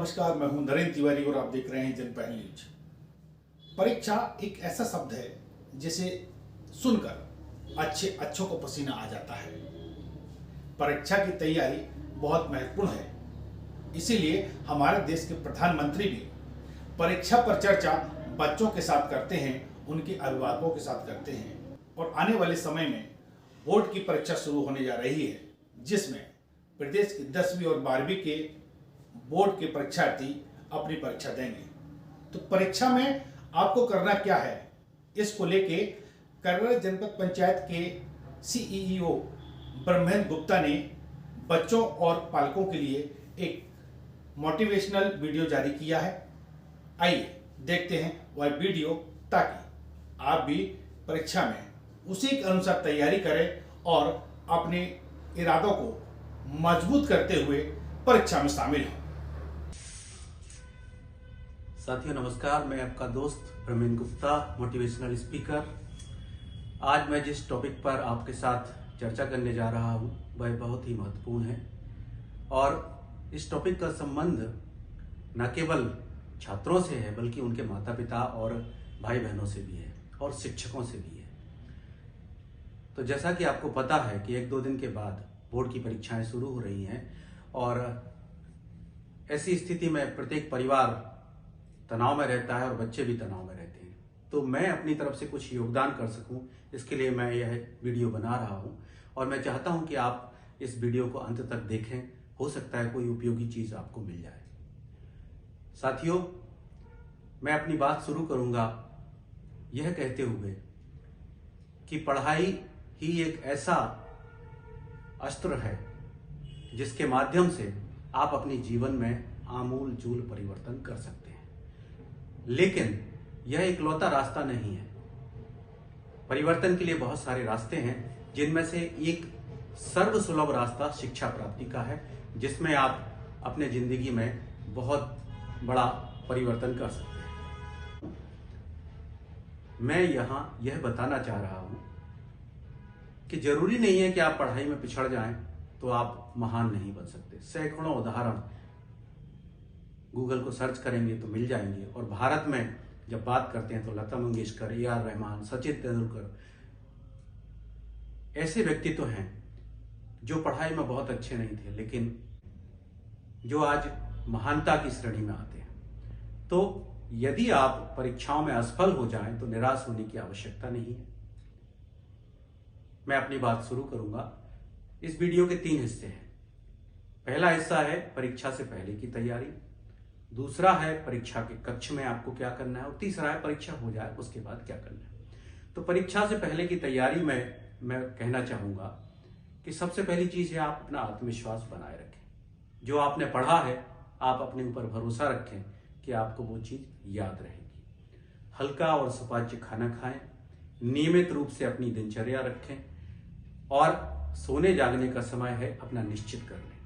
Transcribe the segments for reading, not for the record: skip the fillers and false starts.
नमस्कार, मैं हूं नरेंद्र तिवारी और आप देख रहे हैं जनपहल न्यूज। परीक्षा एक ऐसा शब्द है जिसे सुनकर अच्छों को पसीना आ जाता है। परीक्षा की तैयारी बहुत महत्वपूर्ण है, इसीलिए हमारे देश के प्रधानमंत्री भी परीक्षा पर चर्चा बच्चों के साथ करते हैं, उनके अभिभावकों के साथ करते हैं। और आने वाले समय में बोर्ड की परीक्षा शुरू होने जा रही है, जिसमें प्रदेश की 10वीं और 12वीं के बोर्ड के परीक्षार्थी अपनी परीक्षा देंगे। तो परीक्षा में आपको करना क्या है, इसको लेके कर्रा जनपद पंचायत के सीईओ ब्रह्मेंद्र गुप्ता ने बच्चों और पालकों के लिए एक मोटिवेशनल वीडियो जारी किया है। आइए देखते हैं वह वीडियो, ताकि आप भी परीक्षा में उसी के अनुसार तैयारी करें और अपने इरादों को मजबूत करते हुए परीक्षा में शामिल हों। साथियों नमस्कार, मैं आपका दोस्त ब्रह्मेंद्र गुप्ता, मोटिवेशनल स्पीकर। आज मैं जिस टॉपिक पर आपके साथ चर्चा करने जा रहा हूं वह बहुत ही महत्वपूर्ण है और इस टॉपिक का संबंध न केवल छात्रों से है बल्कि उनके माता पिता और भाई बहनों से भी है और शिक्षकों से भी है। तो जैसा कि आपको पता है कि 1-2 दिन के बाद बोर्ड की परीक्षाएं शुरू हो रही हैं और ऐसी स्थिति में प्रत्येक परिवार तनाव में रहता है और बच्चे भी तनाव में रहते हैं। तो मैं अपनी तरफ से कुछ योगदान कर सकूं, इसके लिए मैं यह वीडियो बना रहा हूं और मैं चाहता हूं कि आप इस वीडियो को अंत तक देखें। हो सकता है कोई उपयोगी चीज आपको मिल जाए। साथियों, मैं अपनी बात शुरू करूंगा यह कहते हुए कि पढ़ाई ही एक ऐसा अस्त्र है जिसके माध्यम से आप अपने जीवन में आमूल चूल परिवर्तन कर सकते हैं। लेकिन यह इकलौता रास्ता नहीं है। परिवर्तन के लिए बहुत सारे रास्ते हैं, जिनमें से एक सर्वसुलभ रास्ता शिक्षा प्राप्ति का है, जिसमें आप अपने जिंदगी में बहुत बड़ा परिवर्तन कर सकते हैं। मैं यहां यह बताना चाह रहा हूं कि जरूरी नहीं है कि आप पढ़ाई में पिछड़ जाएं तो आप महान नहीं बन सकते। सैकड़ों उदाहरण गूगल को सर्च करेंगे तो मिल जाएंगे। और भारत में जब बात करते हैं तो लता मंगेशकर, AR रहमान, सचिन तेंदुलकर ऐसे व्यक्तित्व हैं जो पढ़ाई में बहुत अच्छे नहीं थे, लेकिन जो आज महानता की श्रेणी में आते हैं। तो यदि आप परीक्षाओं में असफल हो जाएं तो निराश होने की आवश्यकता नहीं है। मैं अपनी बात शुरू करूंगा। इस वीडियो के 3 हिस्से हैं। पहला हिस्सा है परीक्षा से पहले की तैयारी, दूसरा है परीक्षा के कक्ष में आपको क्या करना है और तीसरा है परीक्षा हो जाए उसके बाद क्या करना है। तो परीक्षा से पहले की तैयारी में मैं कहना चाहूंगा कि सबसे पहली चीज है आप अपना आत्मविश्वास बनाए रखें। जो आपने पढ़ा है आप अपने ऊपर भरोसा रखें कि आपको वो चीज याद रहेगी। हल्का और सुपाच्य खाना खाएं, नियमित रूप से अपनी दिनचर्या रखें और सोने जागने का समय है अपना निश्चित कर लें।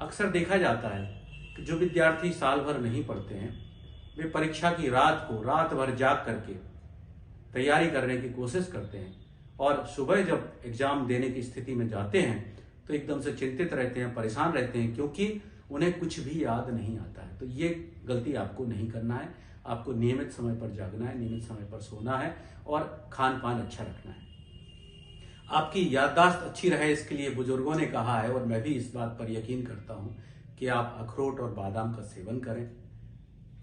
अक्सर देखा जाता है कि जो विद्यार्थी साल भर नहीं पढ़ते हैं वे परीक्षा की रात भर जाग करके तैयारी करने की कोशिश करते हैं और सुबह जब एग्जाम देने की स्थिति में जाते हैं तो एकदम से चिंतित रहते हैं, परेशान रहते हैं, क्योंकि उन्हें कुछ भी याद नहीं आता है। तो ये गलती आपको नहीं करना है। आपको नियमित समय पर जागना है, नियमित समय पर सोना है और खान पान अच्छा रखना है। आपकी याददाश्त अच्छी रहे इसके लिए बुजुर्गों ने कहा है और मैं भी इस बात पर यकीन करता हूं कि आप अखरोट और बादाम का सेवन करें,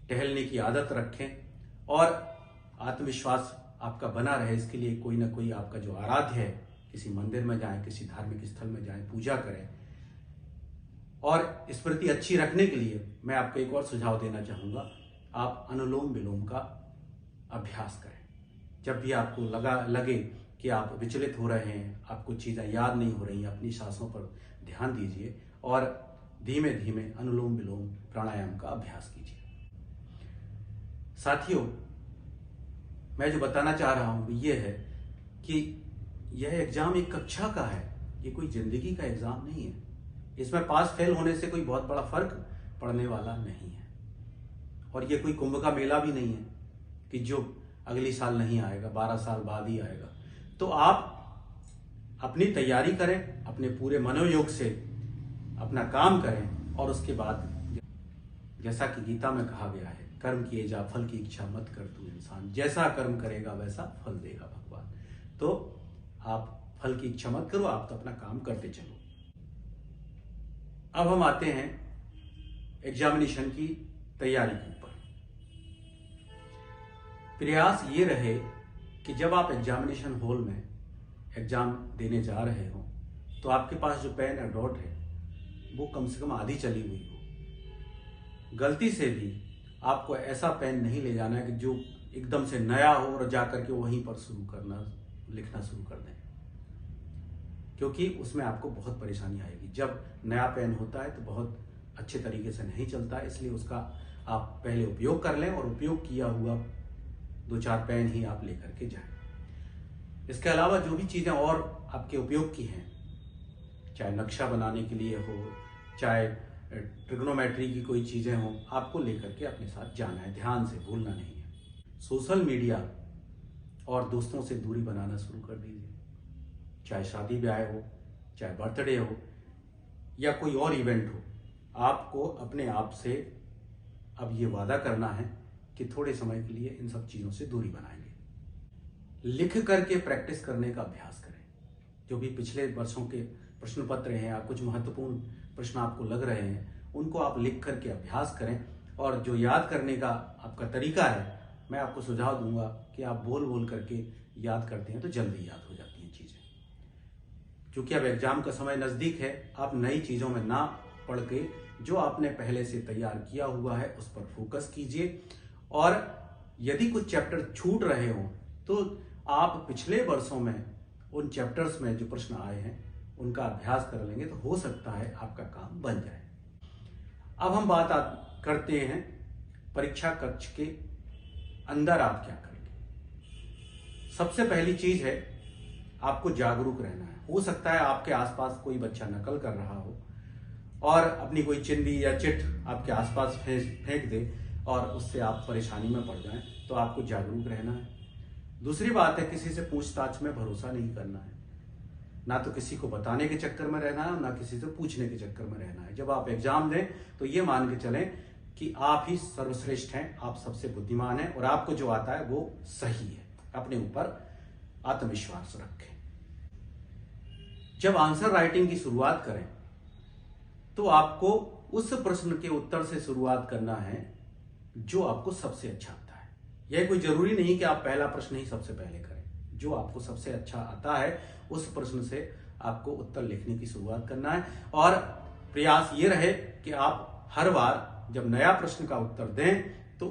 टहलने की आदत रखें और आत्मविश्वास आपका बना रहे इसके लिए कोई ना कोई आपका जो आराध्य है, किसी मंदिर में जाएं, किसी धार्मिक स्थल में जाएं, पूजा करें। और स्मृति अच्छी रखने के लिए मैं आपको एक और सुझाव देना चाहूंगा, आप अनुलोम विलोम का अभ्यास करें। जब भी आपको लगे कि आप विचलित हो रहे हैं, आपको चीजें याद नहीं हो रही, अपनी सांसों पर ध्यान दीजिए और धीमे धीमे अनुलोम विलोम प्राणायाम का अभ्यास कीजिए। साथियों, मैं जो बताना चाह रहा हूं ये है कि यह एग्जाम एक कक्षा का है, ये कोई जिंदगी का एग्जाम नहीं है। इसमें पास फेल होने से कोई बहुत बड़ा फर्क पड़ने वाला नहीं है और ये कोई कुंभ का मेला भी नहीं है कि जो अगली साल नहीं आएगा, 12 साल बाद ही आएगा। तो आप अपनी तैयारी करें, अपने पूरे मनोयोग से अपना काम करें और उसके बाद जैसा कि गीता में कहा गया है, कर्म किए जा फल की इच्छा मत कर तू इंसान, जैसा कर्म करेगा वैसा फल देगा भगवान। तो आप फल की इच्छा मत करो, आप तो अपना काम करते चलो। अब हम आते हैं एग्जामिनेशन की तैयारी के ऊपर। प्रयास ये रहे कि जब आप एग्जामिनेशन हॉल में एग्जाम देने जा रहे हो तो आपके पास जो पेन या डॉट है वो कम से कम आधी चली हुई हो। गलती से भी आपको ऐसा पेन नहीं ले जाना है कि जो एकदम से नया हो और जाकर के वहीं पर लिखना शुरू कर दें, क्योंकि उसमें आपको बहुत परेशानी आएगी। जब नया पेन होता है तो बहुत अच्छे तरीके से नहीं चलता है, इसलिए उसका आप पहले उपयोग कर लें और उपयोग किया हुआ 2-4 पेन ही आप लेकर के जाएं। इसके अलावा जो भी चीज़ें और आपके उपयोग की हैं, चाहे नक्शा बनाने के लिए हो, चाहे ट्रिग्नोमेट्री की कोई चीज़ें हों, आपको लेकर के अपने साथ जाना है, ध्यान से, भूलना नहीं है। सोशल मीडिया और दोस्तों से दूरी बनाना शुरू कर दीजिए। चाहे शादी ब्याह हो, चाहे बर्थडे हो या कोई और इवेंट हो, आपको अपने आप से अब ये वादा करना है कि थोड़े समय के लिए इन सब चीज़ों से दूरी बनाएंगे। लिख करके प्रैक्टिस करने का अभ्यास करें। जो भी पिछले वर्षों के प्रश्न पत्र हैं या कुछ महत्वपूर्ण प्रश्न आपको लग रहे हैं, उनको आप लिख करके अभ्यास करें। और जो याद करने का आपका तरीका है, मैं आपको सुझाव दूंगा कि आप बोल बोल करके याद करते हैं तो जल्दी याद हो जाती हैं चीज़ें। क्योंकि अब एग्जाम का समय नज़दीक है, आप नई चीज़ों में ना पढ़ के जो आपने पहले से तैयार किया हुआ है उस पर फोकस कीजिए। और यदि कुछ चैप्टर छूट रहे हों तो आप पिछले वर्षों में उन चैप्टर्स में जो प्रश्न आए हैं उनका अभ्यास कर लेंगे तो हो सकता है आपका काम बन जाए। अब हम बात करते हैं परीक्षा कक्ष के अंदर आप क्या करेंगे। सबसे पहली चीज है आपको जागरूक रहना है। हो सकता है आपके आसपास कोई बच्चा नकल कर रहा हो और अपनी कोई चिंदी या चिट आपके आसपास फेंक दे और उससे आप परेशानी में पड़ जाएं, तो आपको जागरूक रहना है। दूसरी बात है, किसी से पूछताछ में भरोसा नहीं करना है। ना तो किसी को बताने के चक्कर में रहना है, ना किसी से पूछने के चक्कर में रहना है। जब आप एग्जाम दें तो ये मान के चलें कि आप ही सर्वश्रेष्ठ हैं, आप सबसे बुद्धिमान हैं और आपको जो आता है वो सही है। अपने ऊपर आत्मविश्वास रखें। जब आंसर राइटिंग की शुरुआत करें तो आपको उस प्रश्न के उत्तर से शुरुआत करना है जो आपको सबसे अच्छा आता है। यह कोई जरूरी नहीं कि आप पहला प्रश्न ही सबसे पहले करें। जो आपको सबसे अच्छा आता है उस प्रश्न से आपको उत्तर लिखने की शुरुआत करना है। और प्रयास ये रहे कि आप हर बार जब नया प्रश्न का उत्तर दें तो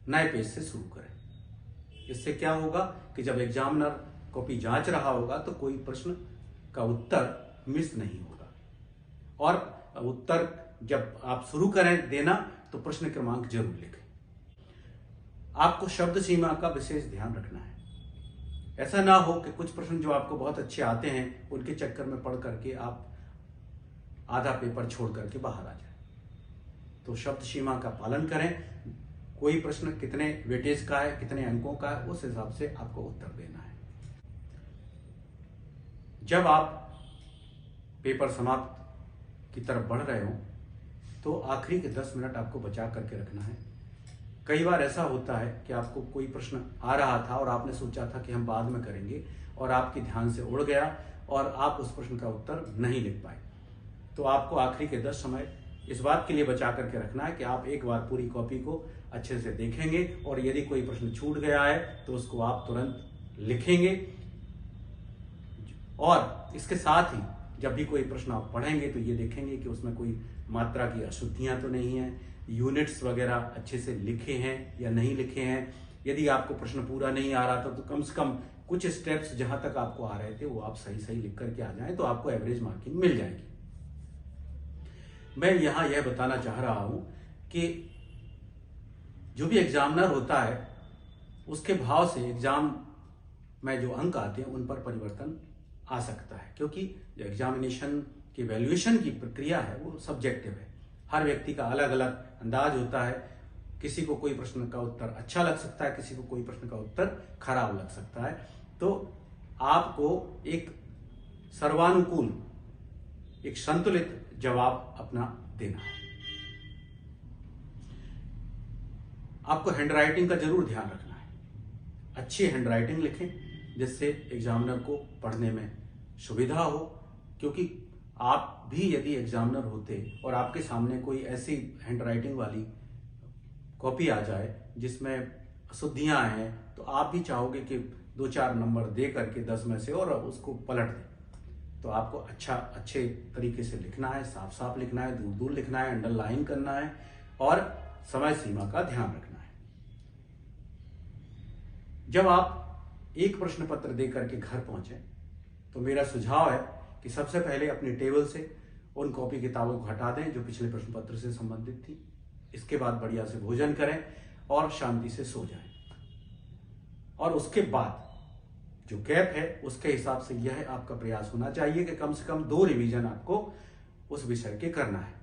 नए पेज से शुरू करें। इससे क्या होगा कि जब एग्जामिनर कॉपी जांच रहा होगा तो कोई प्रश्न का उत्तर मिस नहीं होगा। और उत्तर जब आप शुरू करें देना तो प्रश्न क्रमांक जरूर लिखें। आपको शब्द सीमा का विशेष ध्यान रखना है। ऐसा ना हो कि कुछ प्रश्न जो आपको बहुत अच्छे आते हैं उनके चक्कर में पढ़ करके आप आधा पेपर छोड़ करके बाहर आ जाए। तो शब्द सीमा का पालन करें। कोई प्रश्न कितने वेटेज का है, कितने अंकों का है, उस हिसाब से आपको उत्तर देना है। जब आप पेपर समाप्त की तरफ बढ़ रहे हो तो आखिरी के 10 मिनट आपको बचा करके रखना है। कई बार ऐसा होता है कि आपको कोई प्रश्न आ रहा था और आपने सोचा था कि हम बाद में करेंगे और आपके ध्यान से उड़ गया और आप उस प्रश्न का उत्तर नहीं लिख पाए। तो आपको आखिरी के 10 समय इस बात के लिए बचा करके रखना है कि आप एक बार पूरी कॉपी को अच्छे से देखेंगे और यदि कोई प्रश्न छूट गया है तो उसको आप तुरंत लिखेंगे। और इसके साथ ही जब भी कोई प्रश्न आप पढ़ेंगे तो ये देखेंगे कि उसमें कोई मात्रा की अशुद्धियां तो नहीं है, यूनिट्स वगैरह अच्छे से लिखे हैं या नहीं लिखे हैं। यदि आपको प्रश्न पूरा नहीं आ रहा था तो कम से कम कुछ स्टेप्स जहां तक आपको आ रहे थे वो आप सही सही लिख करके आ जाएं तो आपको एवरेज मार्किंग मिल जाएगी। मैं यहां यह बताना चाह रहा हूं कि जो भी एग्जामिनर होता है उसके भाव से एग्जाम में जो अंक आते हैं उन पर परिवर्तन आ सकता है, क्योंकि जो एग्जामिनेशन की वैल्यूएशन की प्रक्रिया है वो सब्जेक्टिव है। हर व्यक्ति का अलग अलग अंदाज होता है। किसी को कोई प्रश्न का उत्तर अच्छा लग सकता है, किसी को कोई प्रश्न का उत्तर खराब लग सकता है। तो आपको एक सर्वानुकूल, एक संतुलित जवाब अपना देना है। आपको हैंडराइटिंग का जरूर ध्यान रखना है। अच्छी हैंडराइटिंग लिखें जिससे एग्जामिनर को पढ़ने में सुविधा हो, क्योंकि आप भी यदि एग्जामिनर होते और आपके सामने कोई ऐसी हैंडराइटिंग वाली कॉपी आ जाए जिसमें अशुद्धियां हैं, तो आप भी चाहोगे कि 2-4 नंबर दे करके 10 में से और उसको पलट दें। तो आपको अच्छे तरीके से लिखना है, साफ साफ लिखना है, दूर दूर लिखना है, अंडरलाइन करना है और समय सीमा का ध्यान रखना है। जब आप एक प्रश्न पत्र दे करके घर पहुंचे तो मेरा सुझाव है कि सबसे पहले अपनी टेबल से उन कॉपी किताबों को हटा दें जो पिछले प्रश्न पत्र से संबंधित थी। इसके बाद बढ़िया से भोजन करें और शांति से सो जाएं। और उसके बाद जो गैप है उसके हिसाब से यह आपका प्रयास होना चाहिए कि कम से कम 2 रिवीजन आपको उस विषय के करना है।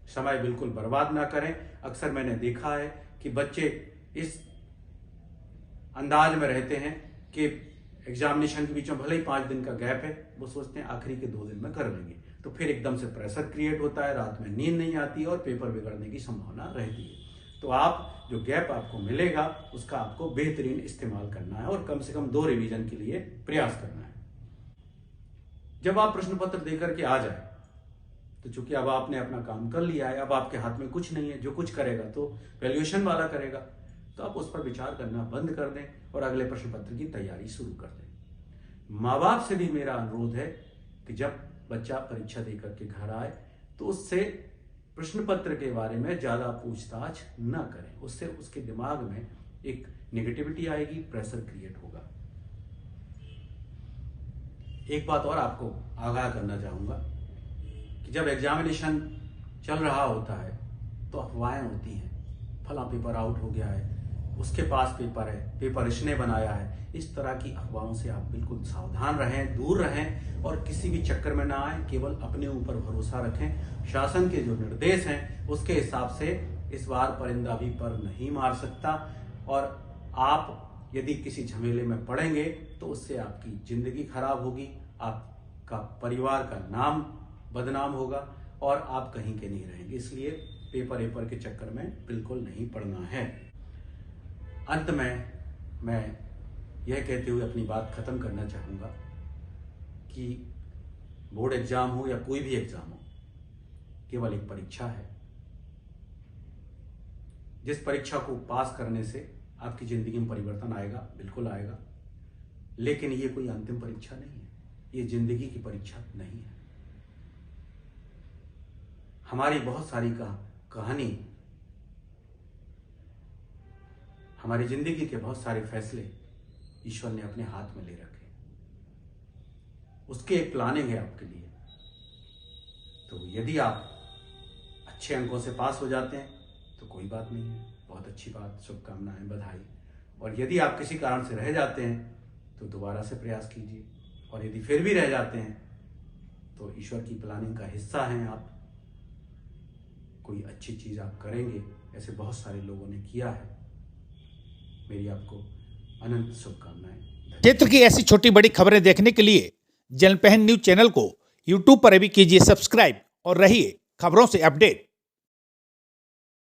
समय बिल्कुल बर्बाद ना करें। अक्सर मैंने देखा है कि बच्चे इस अंदाज में रहते हैं कि एग्जामिनेशन के बीच में भले ही 5 दिन का गैप है, वो सोचते हैं आखिरी के 2 दिन में कर लेंगे, तो फिर एकदम से प्रेशर क्रिएट होता है, रात में नींद नहीं आती और पेपर बिगड़ने की संभावना रहती है। तो आप जो गैप आपको मिलेगा उसका आपको बेहतरीन इस्तेमाल करना है और कम से कम 2 रिवीजन के लिए प्रयास करना है। जब आप प्रश्न पत्र देकर के आ जाए तो चूंकि अब आपने अपना काम कर लिया है, अब आपके हाथ में कुछ नहीं है, जो कुछ करेगा तो वैल्यूएशन वाला करेगा, तो आप उस पर विचार करना बंद कर दें और अगले प्रश्न पत्र की तैयारी शुरू कर दें। माँ बाप से भी मेरा अनुरोध है कि जब बच्चा परीक्षा देकर के घर आए तो उससे प्रश्न पत्र के बारे में ज्यादा पूछताछ न करें। उससे उसके दिमाग में एक नेगेटिविटी आएगी, प्रेशर क्रिएट होगा। एक बात और आपको आगाह करना चाहूंगा कि जब एग्जामिनेशन चल रहा होता है तो अफवाहें होती हैं, फला पेपर आउट हो गया है, उसके पास पेपर है, पेपर इसने बनाया है। इस तरह की अफवाहों से आप बिल्कुल सावधान रहें, दूर रहें और किसी भी चक्कर में ना आए। केवल अपने ऊपर भरोसा रखें। शासन के जो निर्देश हैं उसके हिसाब से इस बार परिंदा भी पर नहीं मार सकता और आप यदि किसी झमेले में पड़ेंगे तो उससे आपकी जिंदगी खराब होगी, आपका परिवार का नाम बदनाम होगा और आप कहीं के नहीं रहेंगे। इसलिए पेपर के चक्कर में बिल्कुल नहीं पड़ना है। अंत में मैं यह कहते हुए अपनी बात खत्म करना चाहूंगा कि बोर्ड एग्जाम हो या कोई भी एग्जाम हो, केवल एक परीक्षा है। जिस परीक्षा को पास करने से आपकी जिंदगी में परिवर्तन आएगा, बिल्कुल आएगा, लेकिन ये कोई अंतिम परीक्षा नहीं है, ये जिंदगी की परीक्षा नहीं है। हमारी बहुत सारी कहानी, हमारी जिंदगी के बहुत सारे फैसले ईश्वर ने अपने हाथ में ले रखे। उसकी एक प्लानिंग है आपके लिए। तो यदि आप अच्छे अंकों से पास हो जाते हैं तो कोई बात नहीं है, बहुत अच्छी बात, शुभकामनाएं, बधाई। और यदि आप किसी कारण से रह जाते हैं तो दोबारा से प्रयास कीजिए, और यदि फिर भी रह जाते हैं तो ईश्वर की प्लानिंग का हिस्सा हैं आप। कोई अच्छी चीज आप करेंगे, ऐसे बहुत सारे लोगों ने किया है। मेरी आपको अनंत शुभकामनाएं। क्षेत्र की ऐसी छोटी बड़ी खबरें देखने के लिए जनपहन न्यूज चैनल को यूट्यूब पर भी कीजिए सब्सक्राइब और रहिए खबरों से अपडेट।